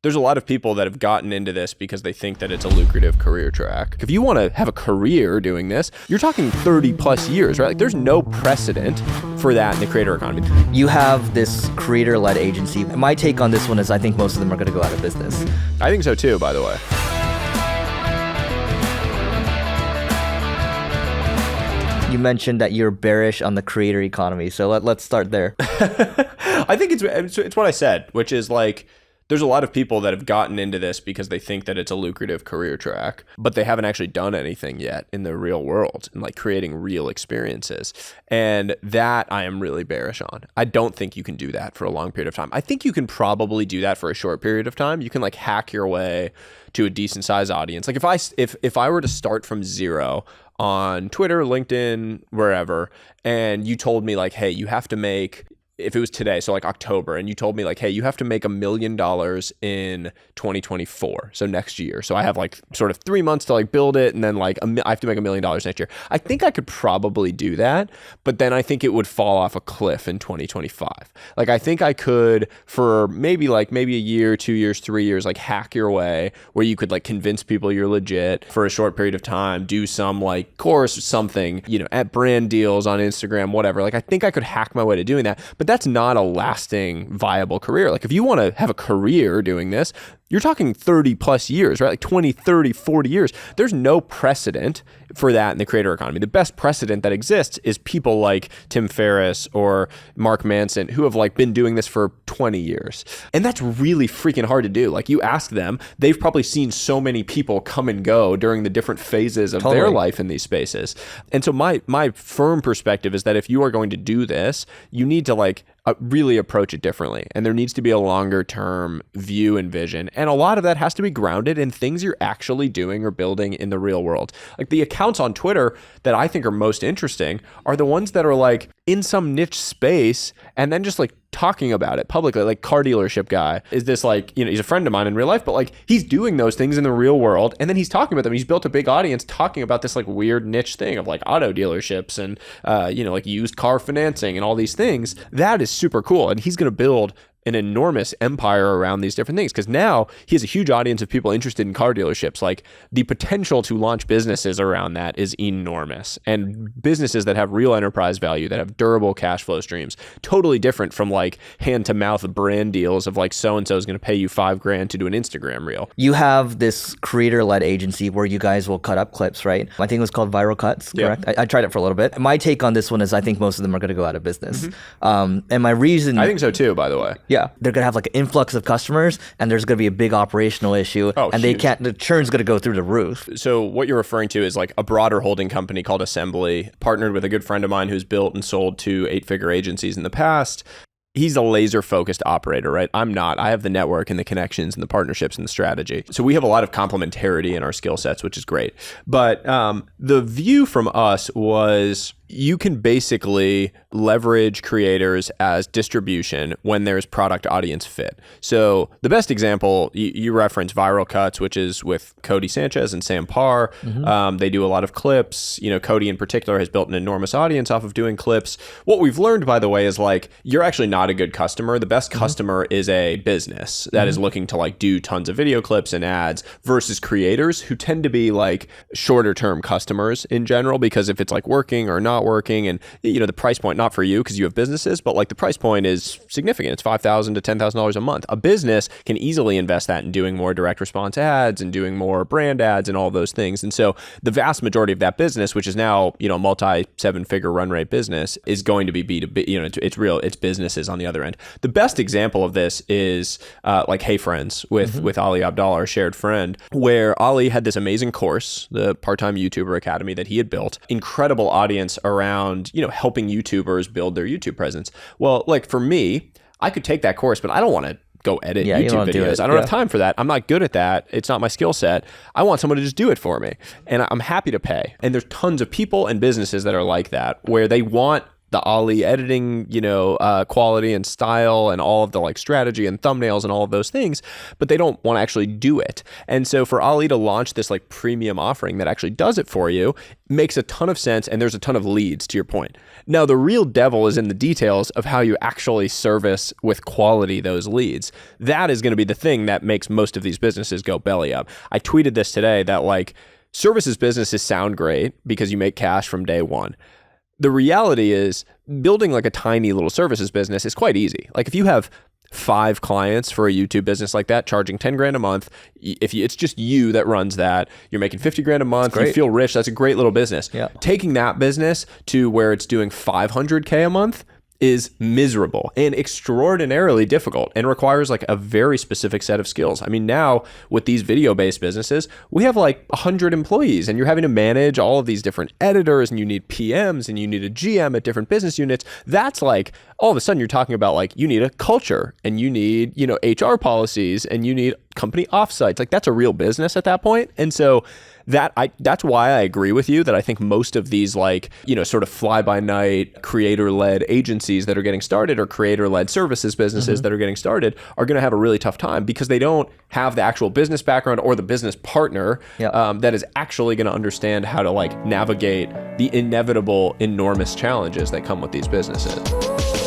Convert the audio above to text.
There's a lot of people that have gotten into this because they think that it's a lucrative career track. If you want to have a career doing this, you're talking 30 plus years, right? Like there's no precedent for that in the creator economy. You have this creator-led agency. My take on this one is I think most of them are going to go out of business. I think so too, by the way. You mentioned that you're bearish on the creator economy, so let's start there. I think it's what I said, which is like, there's a lot of people that have gotten into this because they think that it's a lucrative career track, but they haven't actually done anything yet in the real world and like creating real experiences. And that I am really bearish on. I don't think you can do that for a long period of time. I think you can probably do that for a short period of time. You can like hack your way to a decent sized audience. Like if I were to start from zero on Twitter, LinkedIn, wherever, and you told me like, hey, you have to make, if it was today, so like October, and you told me like, hey, you have to make $1 million in 2024, so next year. So I have like sort of 3 months to like build it, and then like I have to make $1 million next year. I think I could probably do that, but then I think it would fall off a cliff in 2025. Like I think I could for maybe a year, 2 years, 3 years, like hack your way where you could like convince people you're legit for a short period of time, do some like course, something, at brand deals on Instagram, whatever. Like I think I could hack my way to doing that, but that's not a lasting, viable career. Like if you want to have a career doing this, you're talking 30 plus years, right? Like 20, 30, 40 years. There's no precedent for that in the creator economy. The best precedent that exists is people like Tim Ferriss or Mark Manson who have like been doing this for 20 years. And that's really freaking hard to do. Like you ask them, they've probably seen so many people come and go during the different phases of their life in these spaces. And so my firm perspective is that if you are going to do this, you need to like really approach it differently. And there needs to be a longer term view and vision. And a lot of that has to be grounded in things you're actually doing or building in the real world. Like the accounts on Twitter that I think are most interesting are the ones that are like in some niche space and then just like talking about it publicly. Like car dealership guy is this like, he's a friend of mine in real life, but like he's doing those things in the real world and then he's talking about them. He's built a big audience talking about this like weird niche thing of like auto dealerships and like used car financing and all these things. That is super cool. And he's going to build an enormous empire around these different things because now he has a huge audience of people interested in car dealerships. Like the potential to launch businesses around that is enormous, and businesses that have real enterprise value, that have durable cash flow streams, totally different from like hand to mouth brand deals of like so-and-so is going to pay you $5,000 to do an Instagram reel. You have this creator-led agency where you guys will cut up clips, right? I think it was called Viral Cuts, correct? Yeah. I tried it for a little bit. My take on this one is I think most of them are going to go out of business. And my reason... I think so too, by the way. Yeah, they're going to have like an influx of customers and there's going to be a big operational issue and huge. the churn's going to go through the roof. So what you're referring to is like a broader holding company called Assembly, partnered with a good friend of mine who's built and sold to 8-figure agencies in the past. He's a laser focused operator, right? I'm not. I have the network and the connections and the partnerships and the strategy. So we have a lot of complementarity in our skill sets, which is great. But the view from us was you can basically leverage creators as distribution when there's product audience fit. So the best example, you reference Viral Cuts, which is with Cody Sanchez and Sam Parr. They do a lot of clips. Cody in particular has built an enormous audience off of doing clips. What we've learned, by the way, is like, you're actually not a good customer. The best customer is a business that is looking to like do tons of video clips and ads versus creators who tend to be like shorter term customers in general, because if it's like working or not working, and the price point, not for you because you have businesses, but like the price point is significant. It's $5,000 to $10,000 a month. A business can easily invest that in doing more direct response ads and doing more brand ads and all those things. And so the vast majority of that business, which is now multi 7-figure run rate business, is going to be B2B. It's real. It's businesses on the other end. The best example of this is like Hey Friends with Ali Abdallah, our shared friend, where Ali had this amazing course, the Part-Time YouTuber Academy that he had built, incredible audience around helping YouTubers build their YouTube presence. Well, like for me, I could take that course, but I don't want to go edit YouTube videos. I don't have time for that. I'm not good at that. It's not my skill set. I want someone to just do it for me. And I'm happy to pay. And there's tons of people and businesses that are like that, where they want the Ali editing, quality and style and all of the like strategy and thumbnails and all of those things, but they don't want to actually do it. And so for Ali to launch this like premium offering that actually does it for you makes a ton of sense, and there's a ton of leads, to your point. Now, the real devil is in the details of how you actually service with quality those leads. That is going to be the thing that makes most of these businesses go belly up. I tweeted this today that like services businesses sound great because you make cash from day one. The reality is building like a tiny little services business is quite easy. Like if you have 5 clients for a YouTube business like that, charging 10 grand a month, it's just you that runs that, you're making 50 grand a month, you feel rich, that's a great little business. Yeah. Taking that business to where it's doing 500K a month is miserable and extraordinarily difficult and requires like a very specific set of skills. I mean, now with these video-based businesses, we have like 100 employees and you're having to manage all of these different editors and you need PMs and you need a GM at different business units. That's like, all of a sudden you're talking about like, you need a culture and you need, HR policies and you need company offsites. Like that's a real business at that point. And so that's why I agree with you that I think most of these like, sort of fly-by-night creator-led agencies that are getting started or creator-led services businesses that are getting started are going to have a really tough time because they don't have the actual business background or the business partner that is actually going to understand how to like navigate the inevitable enormous challenges that come with these businesses.